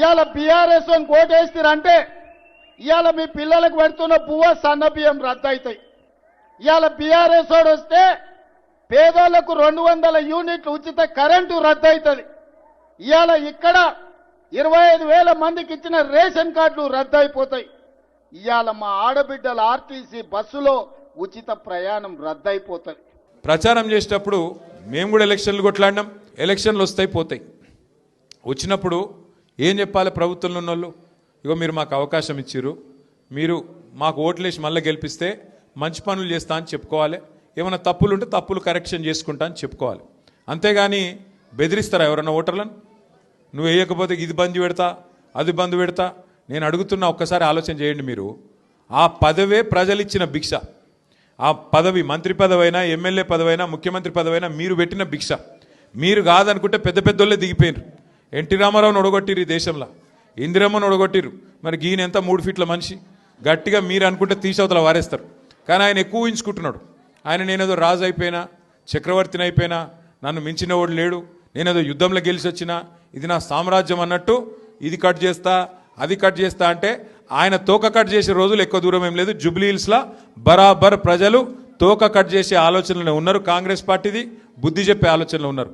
ఇవాళ బీఆర్ఎస్ అని కోటేస్తారంటే ఇవాళ మీ పిల్లలకు పెడుతున్న పువ్వ సన్న బియ్యం రద్దు అవుతాయి. ఇవాళ బీఆర్ఎస్ వాడు వస్తే పేదోళ్లకు 200 యూనిట్లు ఉచిత కరెంటు రద్దు అవుతుంది. ఇవాళ ఇక్కడ 25,000 మందికి ఇచ్చిన రేషన్ కార్డులు రద్దు అయిపోతాయి. ఇవాళ మా ఆడబిడ్డల ఆర్టీసీ బస్సులో ఉచిత ప్రయాణం రద్దు అయిపోతుంది. ప్రచారం చేసేటప్పుడు మేము కూడా ఎలక్షన్లు కొట్లాడినాం. ఎలక్షన్లు వస్తాయి పోతాయి. వచ్చినప్పుడు ఏం చెప్పాలి ప్రభుత్వంలో ఉన్న వాళ్ళు? ఇగో మీరు మాకు అవకాశం ఇచ్చిర్రు, మీరు మాకు ఓట్లేసి మళ్ళీ గెలిపిస్తే మంచి పనులు చేస్తా అని చెప్పుకోవాలి. ఏమైనా తప్పులు ఉంటే తప్పులు కరెక్షన్ చేసుకుంటా అని చెప్పుకోవాలి. అంతేగాని బెదిరిస్తారా ఎవరన్నా ఓటర్లను? నువ్వు వేయకపోతే ఇది బంద్ పెడతా, అది బంద్ పెడతా. నేను అడుగుతున్నా, ఒక్కసారి ఆలోచన చేయండి. మీరు ఆ పదవే ప్రజలు ఇచ్చిన భిక్ష. ఆ పదవి మంత్రి పదవైనా, ఎమ్మెల్యే పదవైనా, ముఖ్యమంత్రి పదవైనా మీరు పెట్టిన భిక్ష. మీరు కాదనుకుంటే పెద్ద పెద్దోళ్ళే దిగిపోయినారు. ఎన్టీ రామారావుని ఒడగొట్టిరు, ఈ దేశంలో ఇందిరమ్మను ఒడగొట్టిరు. మరి ఈయన ఎంత 3 ఫీట్ల మనిషి. గట్టిగా మీరు అనుకుంటే తీసవతల వారేస్తారు. కానీ ఆయన ఎక్కువ ఊహించుకుంటున్నాడు. ఆయన నేనేదో రాజు అయిపోయినా, చక్రవర్తిని అయిపోయినా, నన్ను మించిన వాడు లేడు, నేనేదో యుద్ధంలో గెలిచి వచ్చినా, ఇది నా సామ్రాజ్యం అన్నట్టు ఇది కట్ చేస్తా, అది కట్ చేస్తా అంటే ఆయన తోక కట్ చేసే రోజులు ఎక్కువ దూరం ఏం లేదు. జూబ్లీ హిల్స్లో బరాబర్ ప్రజలు తోక కట్ చేసే ఆలోచనలో ఉన్నారు. కాంగ్రెస్ పార్టీది బుద్ధి చెప్పే ఆలోచనలో ఉన్నారు.